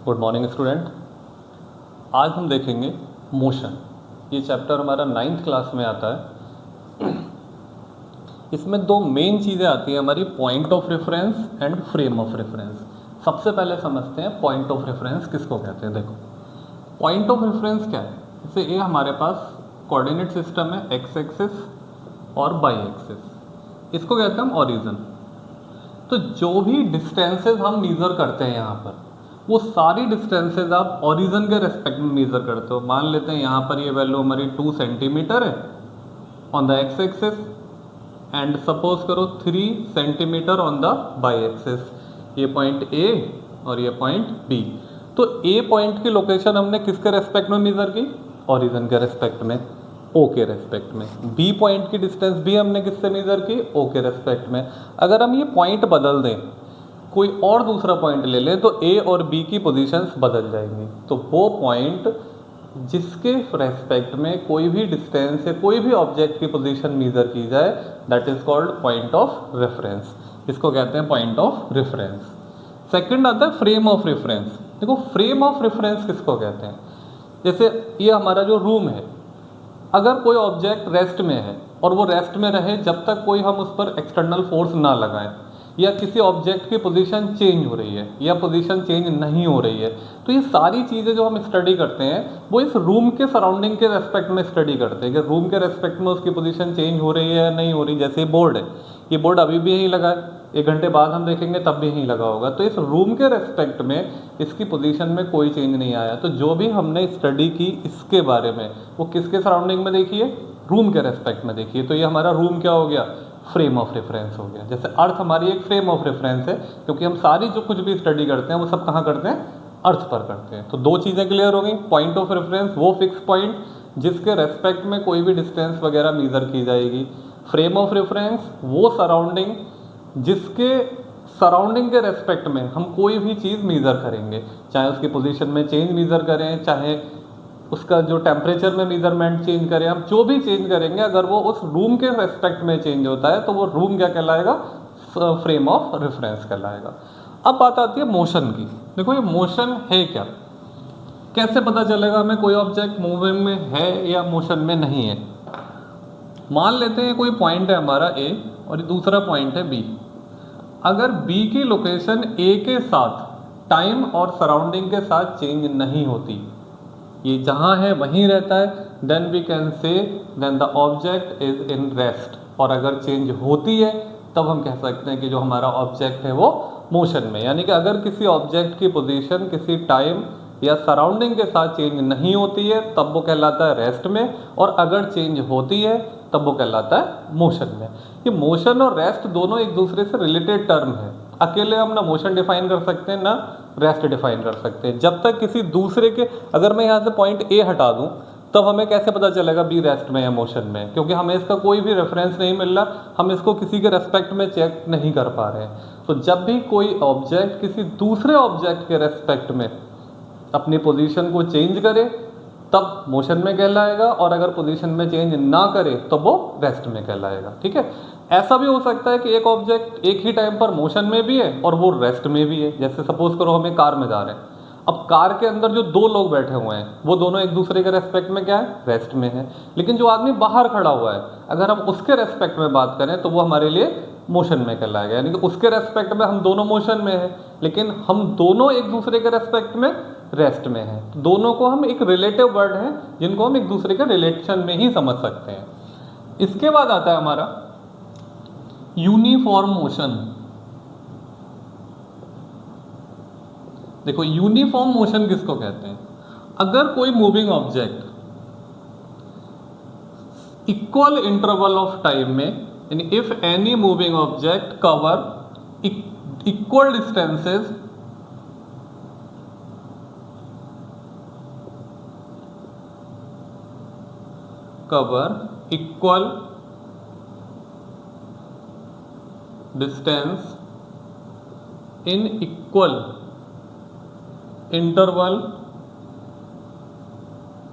Good morning student. आज हम देखेंगे मोशन। ये चैप्टर हमारा 9th क्लास में आता है। इसमें दो मेन चीज़ें आती हैं हमारी, point of reference and frame of reference. सबसे पहले समझते हैं पॉइंट ऑफ रेफरेंस किसको कहते हैं। देखो, पॉइंट ऑफ रेफरेंस क्या है। जैसे ये हमारे पास कोऑर्डिनेट सिस्टम है, एक्स एक्सिस और वाई एक्सिस। इसको कहते हैं हम ओरिजिन। तो जो भी डिस्टेंसेस हम मेज़र करते हैं यहाँ पर, वो सारी डिस्टेंसेज आप ओरिजिन के रेस्पेक्ट में मेज़र करते हो। मान लेते हैं यहाँ पर ये वैल्यू हमारी 2 सेंटीमीटर है on the X axis and suppose करो 3 centimetre on the Y axis. ये पॉइंट ए और ये पॉइंट बी। तो ए पॉइंट की लोकेशन हमने किसके रेस्पेक्ट में मेज़र की? ओरिजिन के रेस्पेक्ट में, ओ के रेस्पेक्ट में। बी पॉइंट की डिस्टेंस भी हमने किससे मेज़र की? ओ के रेस्पेक्ट में। अगर हम ये पॉइंट बदल दें, कोई और दूसरा पॉइंट ले लें, तो ए और बी की पोजीशंस बदल जाएंगी। तो वो पॉइंट जिसके रेस्पेक्ट में कोई भी डिस्टेंस या कोई भी ऑब्जेक्ट की पोजीशन मेजर की जाए, that is called point of reference. इसको कहते हैं पॉइंट ऑफ रेफरेंस। सेकंड आता है फ्रेम ऑफ रेफरेंस। देखो, फ्रेम ऑफ रेफरेंस किसको कहते हैं? जैसे ये हमारा जो रूम है, अगर कोई ऑब्जेक्ट रेस्ट में है और वो रेस्ट में रहे जब तक कोई हम उस पर एक्सटर्नल फोर्स ना लगाएं, या किसी ऑब्जेक्ट की पोजीशन चेंज हो रही है या पोजीशन चेंज नहीं हो रही है, तो ये सारी चीज़ें जो हम स्टडी करते हैं वो इस रूम के सराउंडिंग के रेस्पेक्ट में स्टडी करते हैं कि रूम के रेस्पेक्ट में उसकी पोजीशन चेंज हो रही है या नहीं हो रही। जैसे ये बोर्ड है, ये बोर्ड अभी भी यहीं लगा है, 1 घंटे बाद हम देखेंगे तब भी यहीं लगा होगा। तो इस रूम के रेस्पेक्ट में इसकी पोजीशन में कोई चेंज नहीं आया। तो जो भी हमने स्टडी की इसके बारे में, वो किसके सराउंडिंग में देखिए? रूम के रेस्पेक्ट में देखिए। तो ये हमारा रूम क्या हो गया? फ्रेम ऑफ रेफरेंस हो गया। जैसे अर्थ हमारी एक फ्रेम ऑफ रेफरेंस है, क्योंकि हम सारी जो कुछ भी स्टडी करते हैं वो सब कहाँ करते हैं? अर्थ पर करते हैं। तो दो चीज़ें क्लियर हो गई। पॉइंट ऑफ रेफरेंस वो फिक्स पॉइंट जिसके रेस्पेक्ट में कोई भी डिस्टेंस वगैरह मेज़र की जाएगी। फ्रेम ऑफ रेफरेंस वो सराउंडिंग जिसके सराउंडिंग के रेस्पेक्ट में हम कोई भी चीज़ मेज़र करेंगे, चाहे उसकी पोजीशन में चेंज मेज़र करें, चाहे उसका जो टेम्परेचर में मेजरमेंट चेंज करें, हम जो भी चेंज करेंगे, अगर वो उस रूम के रेस्पेक्ट में चेंज होता है तो वो रूम क्या कहलाएगा? फ्रेम ऑफ रेफरेंस कहलाएगा। अब बात आती है मोशन की। देखो, ये मोशन है क्या? कैसे पता चलेगा हमें कोई ऑब्जेक्ट मूविंग में है या मोशन में नहीं है? मान लेते हैं कोई पॉइंट है हमारा ए और दूसरा पॉइंट है बी। अगर बी की लोकेशन ए के साथ टाइम और सराउंडिंग के साथ चेंज नहीं होती, ये जहाँ है वहीं रहता है, then we can say then the object is in rest. और अगर चेंज होती है तब हम कह सकते हैं कि जो हमारा ऑब्जेक्ट है वो मोशन में। यानी कि अगर किसी ऑब्जेक्ट की पोजीशन किसी टाइम या सराउंडिंग के साथ चेंज नहीं होती है तब वो कहलाता है रेस्ट में, और अगर चेंज होती है तब वो कहलाता है मोशन में। ये मोशन और रेस्ट दोनों एक दूसरे से रिलेटेड टर्म है। अकेले हम ना मोशन डिफाइन कर सकते हैं ना रेस्ट डिफाइन कर सकते हैं। जब तक किसी दूसरे के, अगर मैं यहाँ से पॉइंट ए हटा दूँ तब हमें कैसे पता चलेगा बी रेस्ट में या मोशन में? क्योंकि हमें इसका कोई भी रेफरेंस नहीं मिल रहा, हम इसको किसी के रेस्पेक्ट में चेक नहीं कर पा रहे हैं। तो जब भी कोई ऑब्जेक्ट किसी दूसरे ऑब्जेक्ट के रेस्पेक्ट में अपनी पोजीशन को चेंज करे तब मोशन में कहलाएगा, और अगर पोजीशन में चेंज ना करे तो वो रेस्ट में कहलाएगा। ठीक है। ऐसा भी हो सकता है कि एक ऑब्जेक्ट एक ही टाइम पर मोशन में भी है और वो रेस्ट में भी है। जैसे सपोज करो हम एक कार में जा रहे हैं, अब कार के अंदर जो 2 लोग बैठे हुए हैं वो दोनों एक दूसरे के रेस्पेक्ट में क्या है? रेस्ट में है। लेकिन जो आदमी बाहर खड़ा हुआ है, अगर हम उसके रेस्पेक्ट में बात करें तो वो हमारे लिए मोशन में कहलाएगा। यानी कि उसके रेस्पेक्ट में हम दोनों मोशन में है, लेकिन हम दोनों एक दूसरे के रेस्पेक्ट में रेस्ट में है। तो दोनों को हम एक रिलेटिव वर्ड हैं जिनको हम एक दूसरे के रिलेशन में ही समझ सकते हैं। इसके बाद आता है हमारा यूनिफॉर्म मोशन। देखो, यूनिफॉर्म मोशन किसको कहते हैं? अगर कोई moving object equal interval of time में, यानी if any moving object cover equal distances in equal interval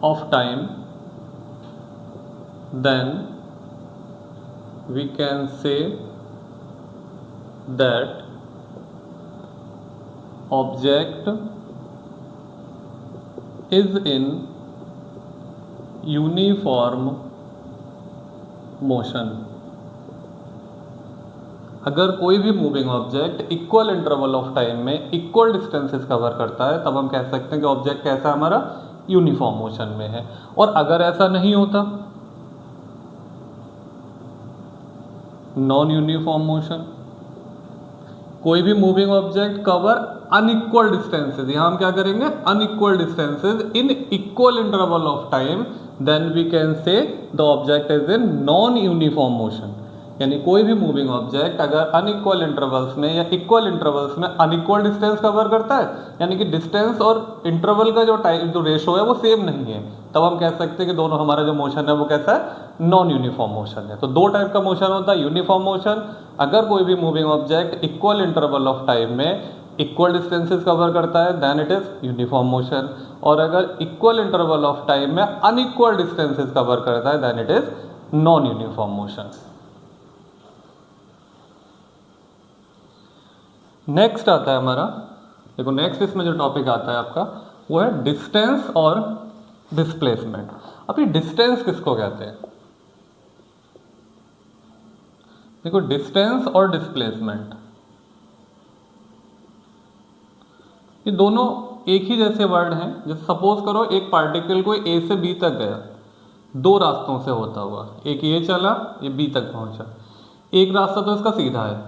of time, then we can say that object is in uniform motion. अगर कोई भी moving object equal interval of time में equal distances cover करता है तब हम कह सकते हैं कि ऑब्जेक्ट कैसा हमारा यूनिफॉर्म मोशन में है। और अगर ऐसा नहीं होता, नॉन यूनिफॉर्म मोशन, कोई भी moving object cover unequal distances, यहां हम क्या करेंगे, unequal distances in equal interval of time, then we can say the object is in non uniform motion. यानी कोई भी मूविंग ऑब्जेक्ट अगर अनइक्वल इंटरवल्स में या इक्वल इंटरवल्स में अनइक्वल डिस्टेंस कवर करता है, यानी कि डिस्टेंस और इंटरवल का जो टाइम जो रेशो है वो सेम नहीं है, तब हम कह सकते हैं कि दोनों हमारा जो मोशन है वो कैसा है, नॉन यूनिफॉर्म मोशन है। तो दो टाइप का मोशन होता है, यूनिफॉर्म मोशन, अगर कोई भी moving object equal interval of time में इक्वल डिस्टेंसेस कवर करता है then it is uniform motion, और अगर इक्वल इंटरवल ऑफ टाइम में अनइक्वल डिस्टेंसेस कवर करता है then it is non uniform motion. Next आता है हमारा, देखो नेक्स्ट इसमें जो टॉपिक आता है आपका वो है डिस्टेंस और डिस्प्लेसमेंट। अब ये डिस्टेंस किसको कहते हैं, देखो डिस्टेंस और डिस्प्लेसमेंट ये दोनों एक ही जैसे वर्ड हैं। जैसे सपोज करो एक पार्टिकल को ए से बी तक गया, दो रास्तों से होता हुआ, एक ये चला ये बी तक पहुंचा, एक रास्ता तो इसका सीधा है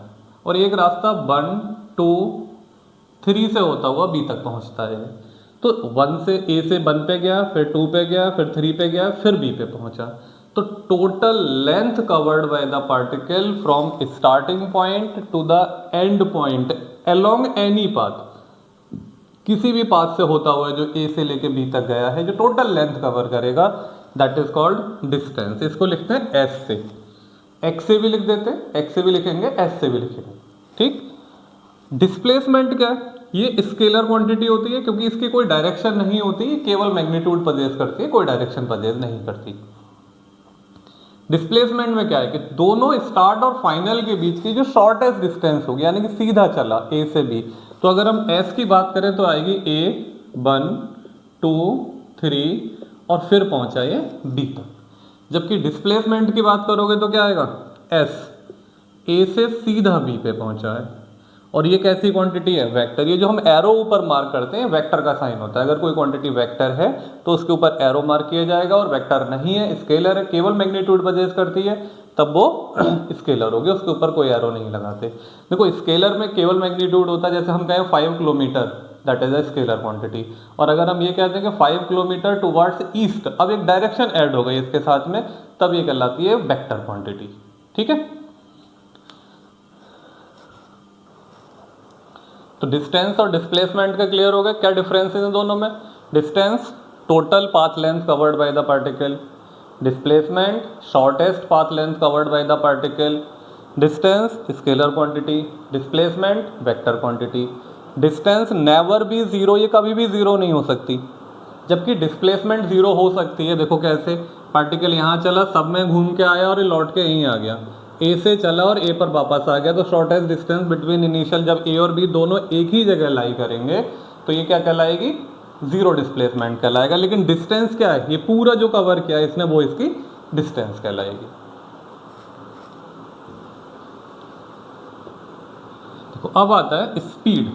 और एक रास्ता 1 2 3 से होता हुआ बी तक पहुंचता है। तो 1 से ए से 1 पे गया, फिर 2 पे गया, फिर 3 पे गया, फिर बी पे पहुंचा। तो total length covered by the particle from starting point two the end point along any path, किसी भी पाथ से होता हुआ जो ए से लेके बी तक गया है, जो टोटल लेंथ कवर करेगा दैट इज कॉल्ड डिस्टेंस। इसको लिखते हैं एस से, एक्स से भी लिख देते हैं, एक्स से भी लिखेंगे, एस से भी लिखेंगे, ठीक। डिस्प्लेसमेंट क्या है, ये स्केलर क्वांटिटी होती है क्योंकि इसकी कोई डायरेक्शन नहीं होती, केवल मैग्नीट्यूड पजेस करती है, कोई डायरेक्शन पजेस नहीं करती। डिस्प्लेसमेंट में क्या है कि दोनों स्टार्ट और फाइनल के बीच की जो शॉर्टेस्ट डिस्टेंस होगी, यानी कि सीधा चला ए से बी, तो अगर हम एस की बात करें तो आएगी ए 1 2 3 और फिर पहुंचा ये बी तक। जबकि डिस्प्लेसमेंट की बात करोगे तो क्या आएगा, एस ए से सीधा बी पे पहुंचा है, और ये कैसी क्वांटिटी है, वेक्टर। ये जो हम एरो ऊपर मार्क करते हैं वेक्टर का साइन होता है। अगर कोई क्वांटिटी वेक्टर है तो उसके ऊपर एरो मार्क किया जाएगा, और वेक्टर नहीं है, स्केलर है, केवल मैग्नीट्यूड पजेस करती है, तब वो स्केलर होगी, उसके ऊपर कोई एरो नहीं लगाते। देखो स्केलर में केवल मैग्नीट्यूड होता है, जैसे हम कहें 5 kilometre that is a scalar quantity, और अगर हम ये कहते हैं कि 5 किलोमीटर टुवर्ड्स ईस्ट, अब एक डायरेक्शन ऐड हो गई इसके साथ में, तब ये कहलाती है वेक्टर क्वांटिटी, ठीक है। तो डिस्टेंस और डिस्प्लेसमेंट का क्लियर हो गया, क्या डिफरेंस है दोनों में। Distance total path length covered by the particle, displacement shortest path length covered by the particle. Distance scalar quantity, displacement vector quantity. Distance never be zero, ये कभी भी जीरो नहीं हो सकती, जबकि डिस्प्लेसमेंट जीरो हो सकती है। देखो कैसे, पार्टिकल यहाँ चला, सब में घूम के आया और ये लौट के यहीं आ गया, ए से चला और ए पर वापस आ गया, तो शॉर्टेस्ट डिस्टेंस बिटवीन इनिशियल, जब ए और बी दोनों एक ही जगह लाई करेंगे तो ये क्या कहलाएगी, जीरो डिस्प्लेसमेंट कहलाएगा। लेकिन डिस्टेंस क्या है, ये पूरा जो कवर किया है इसने, वो इसकी डिस्टेंस कहलाएगी। देखो अब आता है स्पीड।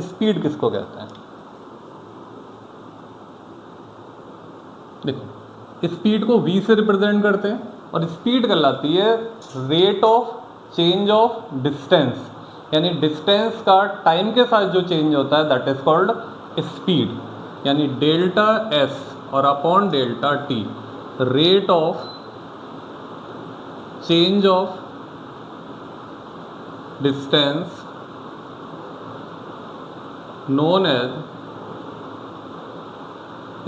स्पीड किसको कहते हैं, देखो स्पीड को v से रिप्रेजेंट करते हैं, और स्पीड कहलाती है rate of change of distance, यानी डिस्टेंस का टाइम के साथ जो चेंज होता है दैट इज कॉल्ड स्पीड, यानी डेल्टा एस और upon delta T, rate of change of distance known as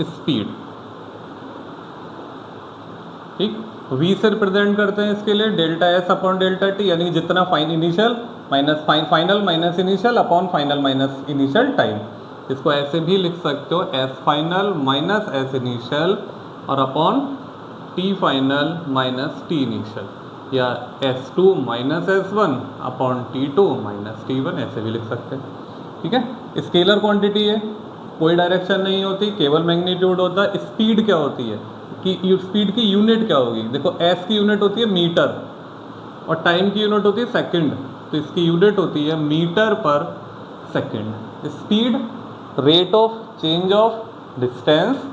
speed, ठीक। v से रिप्रेजेंट करते हैं इसके लिए delta S upon delta T, यानी जितना initial minus final minus initial upon final minus initial time. इसको ऐसे भी लिख सकते हो, S final minus S initial और upon T final minus T initial, या S2 minus S1 upon T2 minus T1, ऐसे भी लिख सकते हैं। ठीक है। स्केलर क्वांटिटी है, कोई डायरेक्शन नहीं होती, केवल मैग्नीट्यूड होता है। स्पीड क्या होती है कि स्पीड की यूनिट क्या होगी, देखो एस की यूनिट होती है मीटर और टाइम की यूनिट होती है सेकंड, तो इसकी यूनिट होती है मीटर पर second. Speed rate of change of distance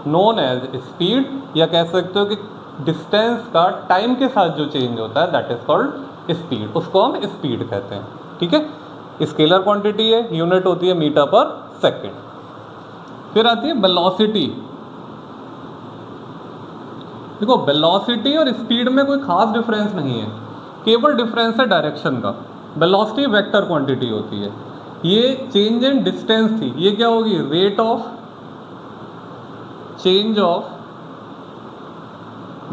known as speed, या कह सकते हो कि डिस्टेंस का टाइम के साथ जो चेंज होता है दैट इज कॉल्ड स्पीड, उसको हम स्पीड कहते हैं। ठीक है। स्केलर क्वांटिटी है, यूनिट होती है मीटर पर सेकंड। फिर आती है वेलोसिटी। देखो वेलोसिटी और स्पीड में कोई खास डिफरेंस नहीं है, केवल डिफरेंस है डायरेक्शन का। वेलोसिटी वेक्टर क्वांटिटी होती है, ये चेंज इन डिस्टेंस थी, ये क्या होगी, rate of change of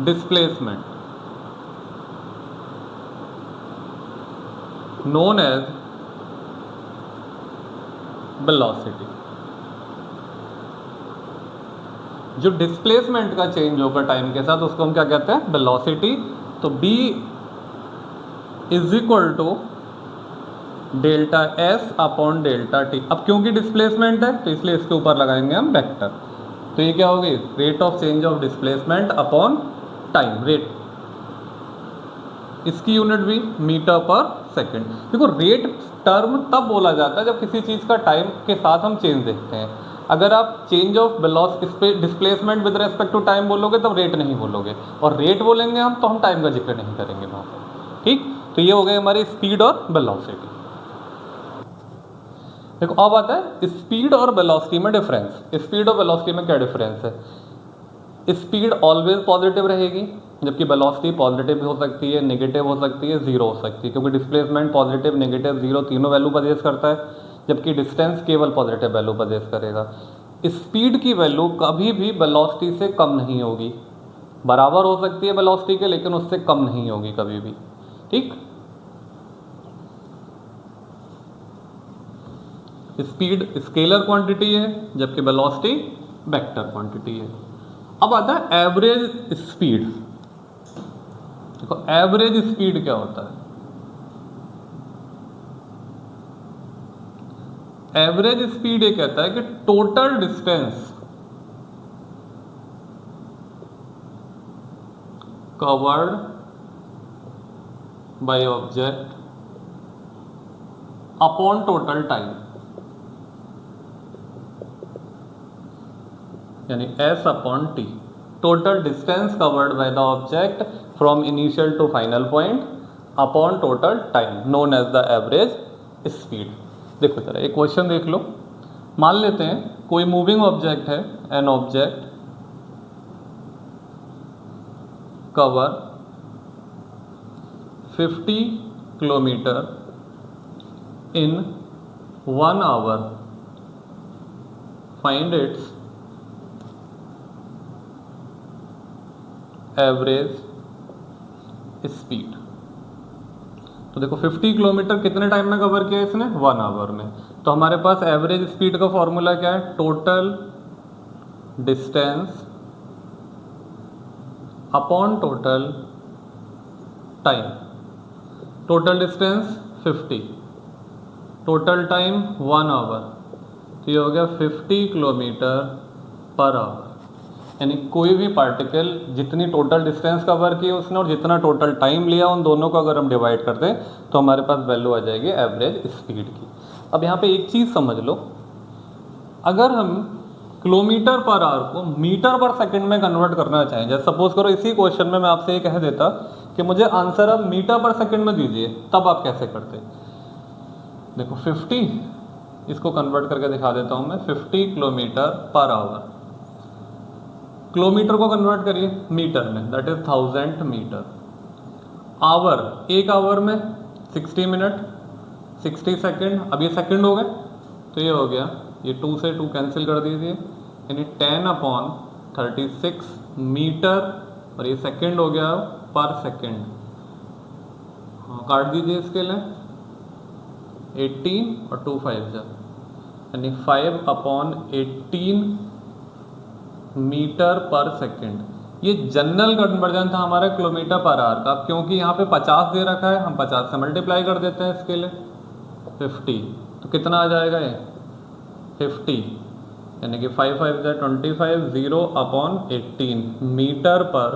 displacement known as velocity. जो डिस्प्लेसमेंट का चेंज होगा टाइम के साथ उसको हम क्या कहते हैं, वेलोसिटी। तो b is equal to delta S upon delta T. अब क्योंकि डिस्प्लेसमेंट है तो इसलिए इसके ऊपर लगाएंगे हम वेक्टर, तो ये क्या होगी, rate of change of displacement upon time rate, इसकी यूनिट भी मीटर पर सेकंड। देखो रेट टर्म तब बोला जाता है जब किसी चीज़ का टाइम के साथ हम चेंज देखते हैं। अगर आप change of velocity displacement with respect to time बोलोगे तब रेट नहीं बोलोगे, और रेट बोलेंगे हम तो हम टाइम का जिक्र नहीं करेंगे वहाँ पर। ठीक, तो ये हो गई हमारी स्पीड और वेलोसिटी। देखो अब आता है स्पीड और वेलोसिटी में डिफरेंस। स्पीड और वेलोसिटी में क्या डिफरेंस है, स्पीड ऑलवेज पॉजिटिव रहेगी, जबकि वेलोसिटी पॉजिटिव हो सकती है, नेगेटिव हो सकती है, जीरो हो सकती है, क्योंकि डिस्प्लेसमेंट पॉजिटिव, नेगेटिव, जीरो तीनों वैल्यू पजेस करता है, जबकि डिस्टेंस केवल पॉजिटिव वैल्यू पजेस करेगा। स्पीड की वैल्यू कभी भी वेलोसिटी से कम नहीं होगी, बराबर हो सकती है वेलोसिटी के, लेकिन उससे कम नहीं होगी कभी भी। ठीक, स्पीड स्केलर क्वांटिटी है जबकि वेलोसिटी वेक्टर क्वांटिटी है। अब आता है एवरेज स्पीड। देखो एवरेज स्पीड क्या होता है, एवरेज स्पीड ये कहता है कि total distance covered by object upon total time, यानी s upon T, total distance covered by the object from initial to final point upon total time known as the average speed. देखो जरा एक question देख लो, मान लेते हैं कोई moving object है, an object cover 50 kilometre in 1 hour, find its average speed. तो देखो 50 किलोमीटर कितने टाइम में कवर किया इसने, 1 आवर में। तो हमारे पास एवरेज स्पीड का फॉर्मूला क्या है, total distance upon total time. Total distance 50, total time 1 hour, तो ये हो गया 50 किलोमीटर पर आवर। यानी कोई भी पार्टिकल जितनी टोटल डिस्टेंस कवर की उसने और जितना टोटल टाइम लिया, उन दोनों को अगर हम डिवाइड कर दें तो हमारे पास वैल्यू आ जाएगी एवरेज स्पीड की। अब यहाँ पे एक चीज़ समझ लो, अगर हम किलोमीटर पर आवर को मीटर पर सेकंड में कन्वर्ट करना चाहें, जैसे सपोज करो इसी क्वेश्चन में मैं आपसे ये कह देता कि मुझे आंसर अब मीटर पर सेकंड में दीजिए, तब आप कैसे करते। देखो 50, इसको कन्वर्ट करके दिखा देता हूँ मैं, 50 किलोमीटर पर आवर, किलोमीटर को कन्वर्ट करिए मीटर में, दैट इज 1000 मीटर। आवर, एक आवर में 60 मिनट, 60 सेकंड, अब ये सेकंड हो गए तो ये हो गया, ये 2 से 2 कैंसिल कर दीजिए, यानी 10/36 मीटर, और ये सेकंड हो गया पर सेकंड। हाँ काट दीजिए इसके लिए 18 और 2 5 जा, यानी 5/18 मीटर पर सेकंड। ये जनरल कन्वर्जन था हमारा किलोमीटर पर आवर का, क्योंकि यहाँ पे 50 दे रखा है, हम 50 से मल्टीप्लाई कर देते हैं इसके लिए 50 तो कितना आ जाएगा ये 50, यानी कि 5 5 25, 0 अपॉन 18 मीटर पर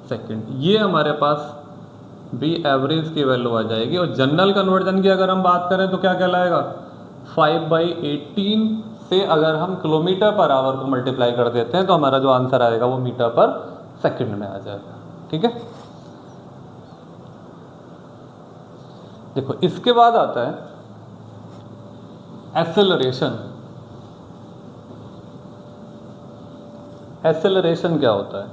सेकंड। ये हमारे पास भी एवरेज की वैल्यू आ जाएगी। और जनरल कन्वर्जन की अगर हम बात करें तो क्या कहलाएगा, 5/18 से अगर हम किलोमीटर पर आवर को मल्टीप्लाई कर देते हैं तो हमारा जो आंसर आएगा वो मीटर पर सेकंड में आ जाएगा। ठीक है, देखो इसके बाद आता है एक्सेलरेशन। एक्सेलरेशन क्या होता है,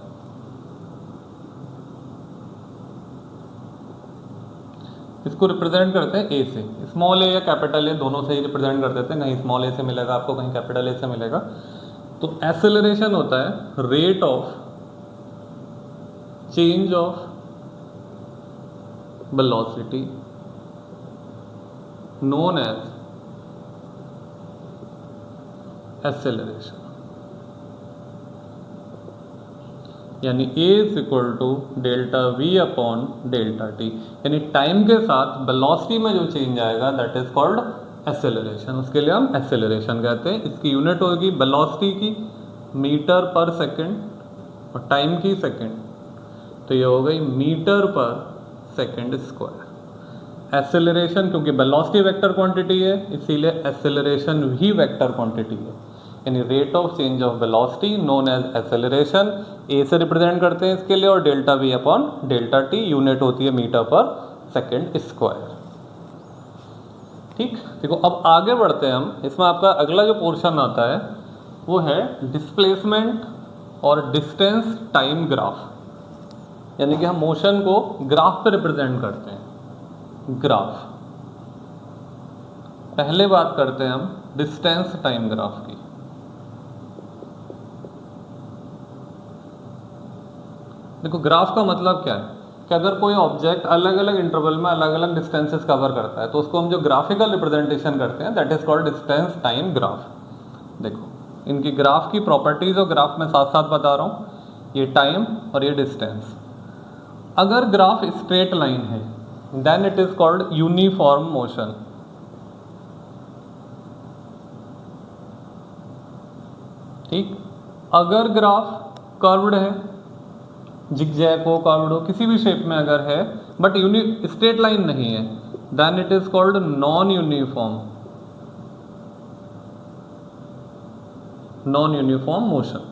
इसको रिप्रेजेंट करते हैं ए से, स्मॉल ए या कैपिटल ए दोनों से ही रिप्रेजेंट कर देते हैं, कहीं स्मॉल ए से मिलेगा आपको, कहीं कैपिटल ए से मिलेगा। तो एक्सेलरेशन होता है rate of change of velocity known as acceleration, यानी a is equal to delta V upon delta T, यानी टाइम के साथ वेलोसिटी में जो चेंज आएगा दैट इज कॉल्ड एक्सेलरेशन। उसके लिए हम एक्सेलरेशन कहते हैं। इसकी यूनिट होगी वेलोसिटी की मीटर पर सेकंड और टाइम की सेकंड, तो ये हो गई मीटर पर सेकंड स्क्वायर। एक्सेलरेशन क्योंकि वेलोसिटी वेक्टर क्वांटिटी है इसीलिए एक्सेलरेशन भी वेक्टर क्वांटिटी है, यानी rate of change of velocity known as acceleration. A से रिप्रेजेंट करते हैं इसके लिए, और delta V upon delta T unit होती है मीटर पर सेकंड स्क्वायर। ठीक, देखो अब आगे बढ़ते हैं हम। इसमें आपका अगला जो पोर्शन आता है वो है डिस्प्लेसमेंट और डिस्टेंस टाइम ग्राफ, यानी कि हम मोशन को ग्राफ पे रिप्रेजेंट करते हैं। ग्राफ, पहले बात करते हैं हम डिस्टेंस टाइम ग्राफ की। देखो ग्राफ का मतलब क्या है कि अगर कोई ऑब्जेक्ट अलग अलग इंटरवल में अलग अलग डिस्टेंसेस कवर करता है तो उसको हम जो ग्राफिकल रिप्रेजेंटेशन करते हैं that is called distance time graph. देखो इनकी ग्राफ की प्रॉपर्टीज और ग्राफ में साथ साथ बता रहा हूँ, ये टाइम और ये डिस्टेंस। अगर ग्राफ स्ट्रेट लाइन है then it is called uniform motion. ठीक, अगर ग्राफ कर्व्ड है, जिगजैग हो, कर्व्ड हो, किसी भी शेप में अगर है बट स्ट्रेट लाइन नहीं है then it is called non uniform, non uniform motion.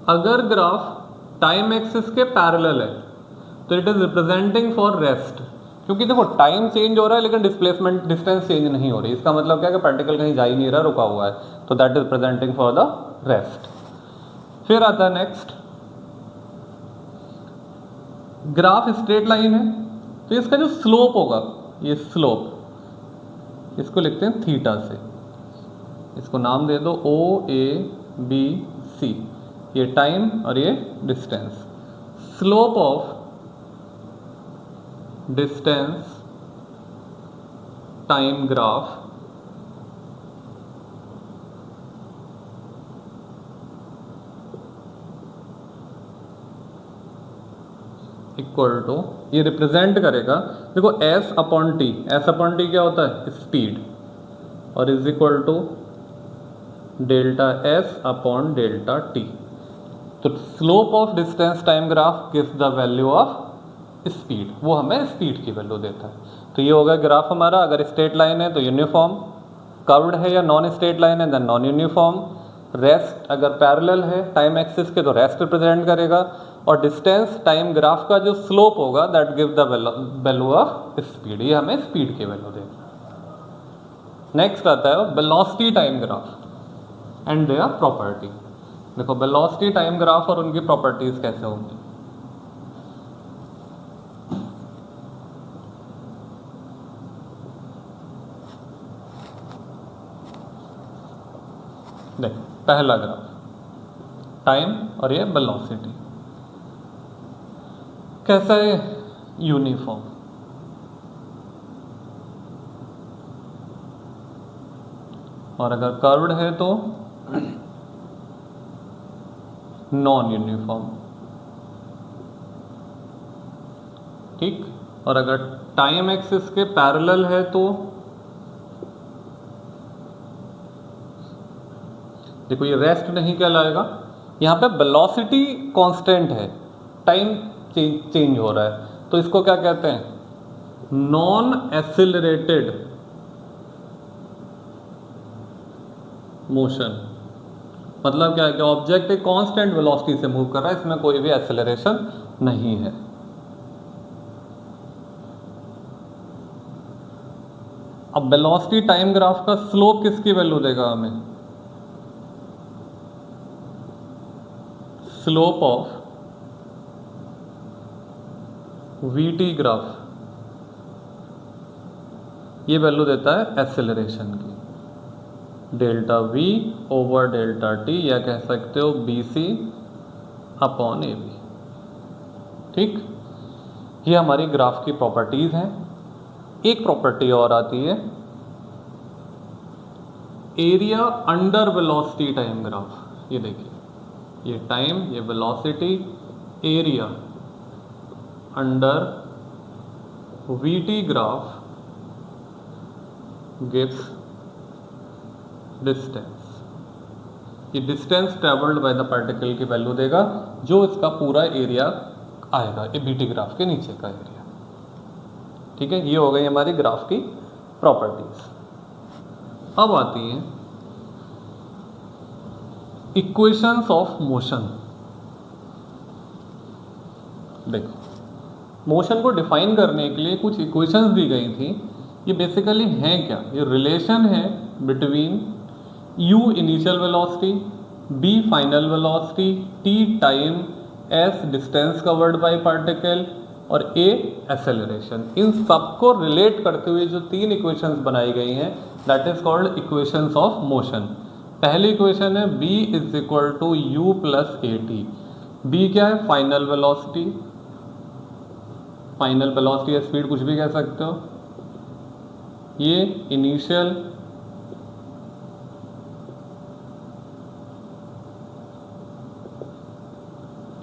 अगर ग्राफ टाइम एक्सिस के पैरेलल है तो it is representing for rest, क्योंकि देखो टाइम चेंज हो रहा है लेकिन डिस्प्लेसमेंट डिस्टेंस चेंज नहीं हो रही। इसका मतलब क्या है कि पार्टिकल कहीं जा ही नहीं रहा, रुका हुआ है, तो that is representing for the rest. फिर आता है नेक्स्ट, ग्राफ स्ट्रेट लाइन है तो इसका जो स्लोप होगा, ये स्लोप इसको लिखते हैं थीटा से, इसको नाम दे दो OABC, ये टाइम और ये distance. Slope of distance time graph equal to, ये रिप्रेजेंट करेगा, देखो S upon T, S upon T क्या होता है स्पीड, और is equal to delta S upon delta T. तो slope of distance time graph gives the value of speed, वो हमें स्पीड की वैल्यू देता है। तो ये होगा ग्राफ हमारा, अगर स्ट्रेट लाइन है तो यूनिफॉर्म, कर्व्ड है या नॉन स्ट्रेट लाइन है देन नॉन यूनिफॉर्म, रेस्ट अगर पैरेलल है टाइम एक्सिस के तो रेस्ट रिप्रेजेंट करेगा, और डिस्टेंस टाइम ग्राफ का जो स्लोप होगा that give the value of speed, ये हमें स्पीड की वैल्यू देगा। नेक्स्ट आता है velocity time graph and their property. देखो वेलोसिटी टाइम ग्राफ और उनकी प्रॉपर्टीज कैसे होंगी। देखो पहला ग्राफ टाइम और ये वेलोसिटी कैसा है, यूनिफॉर्म। और अगर कर्व्ड है तो नॉन यूनिफॉर्म। ठीक, और अगर टाइम एक्सिस के पैरेलल है तो देखो ये रेस्ट नहीं कहलाएगा, यहाँ पे वेलोसिटी कांस्टेंट है, टाइम चेंज हो रहा है, तो इसको क्या कहते हैं, नॉन एक्सिलरेटेड मोशन। मतलब क्या है कि ऑब्जेक्ट एक कांस्टेंट वेलोसिटी से मूव कर रहा है, इसमें कोई भी एक्सेलरेशन नहीं है। अब वेलोसिटी टाइम ग्राफ का स्लोप किसकी वैल्यू देगा हमें, स्लोप ऑफ वीटी ग्राफ, ये वैल्यू देता है एक्सेलरेशन की, delta V over delta T, या कह सकते हो B C upon A B. ठीक, ये हमारी ग्राफ की प्रॉपर्टीज हैं। एक प्रॉपर्टी और आती है area under velocity time graph. ये देखिए, ये टाइम, ये velocity, area under VT graph gives distance. ये distance travelled by the particle की वैल्यू देगा, जो इसका पूरा एरिया आएगा, ये वीटी ग्राफ के नीचे का एरिया। ठीक है, ये हो गई हमारी ग्राफ की प्रॉपर्टीज। अब आती हैं इक्वेशंस ऑफ मोशन। देखो, मोशन को डिफाइन करने के लिए कुछ इक्वेशंस दी गई थी। ये बेसिकली हैं क्या, ये रिलेशन है between u initial velocity, b final velocity, t time, s distance covered bye particle और a एक्सेलरेशन। इन सबको रिलेट करते हुए जो तीन इक्वेशंस बनाई गई हैं, that is called equations of motion. पहली इक्वेशन है b is equal to u plus A T. b क्या है, फाइनल वेलोसिटी, फाइनल वेलोसिटी या स्पीड कुछ भी कह सकते हो, ये इनिशियल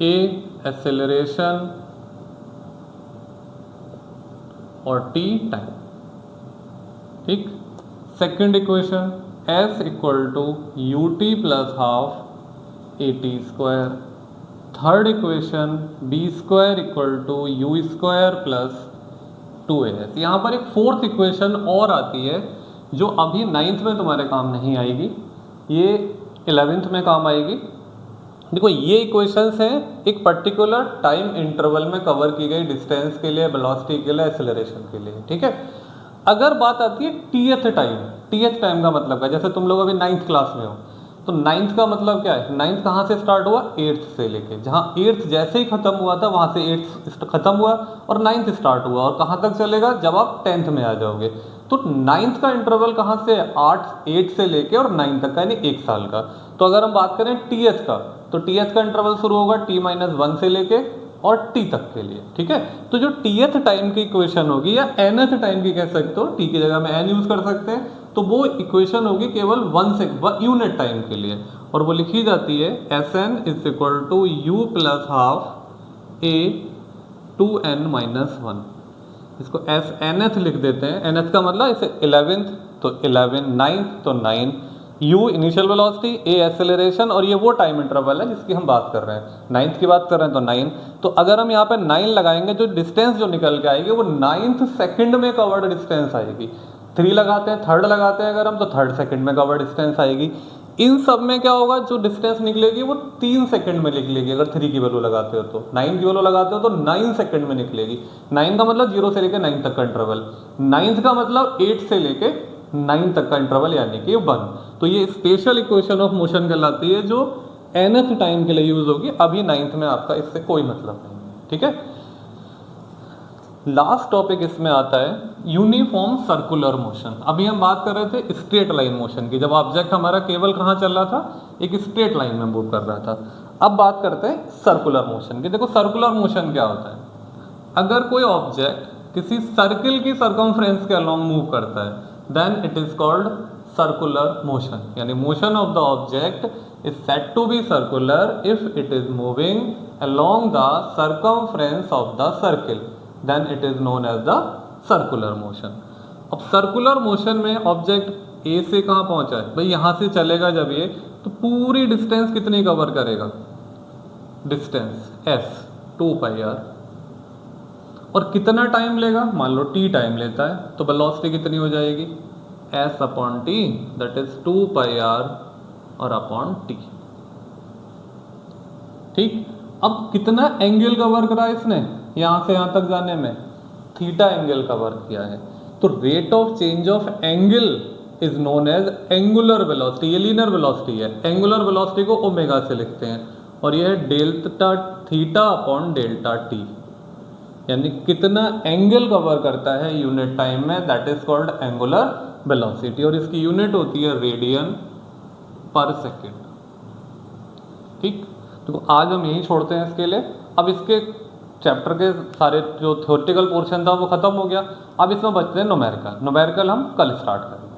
a एक्सेलरेशन और t टाइम। ठीक, second equation s equal to U T plus half A T square. Third equation b square equal to U square plus 2as। यहाँ पर एक फोर्थ इक्वेशन और आती है जो अभी 9th में तुम्हारे काम नहीं आएगी, ये 11th में काम आएगी। देखो, ये इक्वेशंस हैं एक पर्टिकुलर टाइम इंटरवल में कवर की गई डिस्टेंस के लिए, वेलोसिटी के लिए, एक्सेलरेशन के लिए। ठीक है, अगर बात आती है टीएथ टाइम, टीएथ टाइम का मतलब क्या, जैसे तुम लोग अभी 9th क्लास में हो, तो 9th का मतलब क्या है, 9th कहाँ से स्टार्ट हुआ, 8th से लेके, जहाँ 8th जैसे ही खत्म हुआ था वहाँ से 8th खत्म हुआ और 9th स्टार्ट हुआ, और कहाँ तक चलेगा जब आप 10th में आ जाओगे। तो 9th का इंटरवल कहाँ से, 8 से लेके और 9 तक का, यानी 1 साल का। तो अगर हम बात करें टीएथ का, तो टीएथ का इंटरवल शुरू होगा t-1 से लेके और t तक के लिए। ठीक है, तो जो टीएथ टाइम की इक्वेशन होगी, या nth टाइम की कह सकते हो, t की जगह में n यूज कर सकते हैं, तो वो इक्वेशन होगी केवल 1 यूनिट टाइम के लिए, और वो लिखी जाती है Sn is equal to U plus half a 2n-1। इसको Snth लिख देते हैं, nth का मतलब इसे 11th, तो 11, 9th तो 9, u initial velocity, a acceleration, और ये वो टाइम इंटरवल है जिसकी हम बात कर रहे हैं, 9th की बात कर रहे हैं तो 9। तो अगर हम यहाँ पे 9 लगाएंगे, जो डिस्टेंस जो निकल के आएगी वो 9th सेकंड में कवर्ड डिस्टेंस आएगी। 3 लगाते हैं, थर्ड लगाते हैं अगर हम, तो थर्ड सेकंड में कवर्ड डिस्टेंस आएगी। इन सब में क्या होगा, जो डिस्टेंस निकलेगी वो 3 सेकंड में निकलेगी। अगर 3 की वैल्यू लगाते हो तो, 9 की वैल्यू लगाते हो तो 9 सेकंड में निकलेगी। 9 का मतलब 0 से लेकर 9 तक का इंटरवल, 9th का मतलब 8 से लेके 9 तक का इंटरवल, यानी कि 1। तो ये स्पेशल इक्वेशन ऑफ मोशन कहलाती है, जो nth टाइम के लिए यूज होगी। अभी 9th में आपका इससे कोई मतलब नहीं है। ठीक है, लास्ट टॉपिक इसमें आता है यूनिफॉर्म सर्कुलर मोशन। अभी हम बात कर रहे थे स्ट्रेट लाइन मोशन की, जब ऑब्जेक्ट हमारा केवल कहाँ चल रहा था, एक स्ट्रेट लाइन में मूव कर रहा था। अब बात करते हैं सर्कुलर मोशन की। देखो, सर्कुलर मोशन क्या होता है, अगर कोई ऑब्जेक्ट किसी सर्किल की सर्कमफ्रेंस के अलोंग मूव करता है, then it is called circular motion. यानी motion of the object is said to be circular if it is moving along the circumference of the circle। Then it is known as the circular motion. अब circular motion में object A से कहाँ पहुंचा है भाई, यहाँ से चलेगा जब ये, तो पूरी डिस्टेंस कितनी कवर करेगा, डिस्टेंस s 2πr, और कितना टाइम लेगा, मान लो t टाइम लेता है, तो वेलोसिटी कितनी हो जाएगी s/t, दैट इज 2πr और अपॉन t। ठीक, अब कितना एंगल कवर करा इसने यहाँ से यहाँ तक जाने में, थीटा एंगल कवर किया है। तो rate of change of angle is known as angular velocity. ये लीनियर वेलोसिटी है, एंगुलर वेलोसिटी को ओमेगा से लिखते हैं, और ये है delta theta upon delta T, यानी कितना एंगल कवर करता है यूनिट टाइम में, that is called angular velocity, और इसकी यूनिट होती है रेडियन पर सेकेंड। ठीक, तो आज हम यही छोड़ते हैं इसके लिए। अब इसके चैप्टर के सारे जो थ्योरेटिकल पोर्शन था वो खत्म हो गया, अब इसमें बचते हैं न्यूमेरिकल। न्यूमेरिकल हम कल स्टार्ट करेंगे।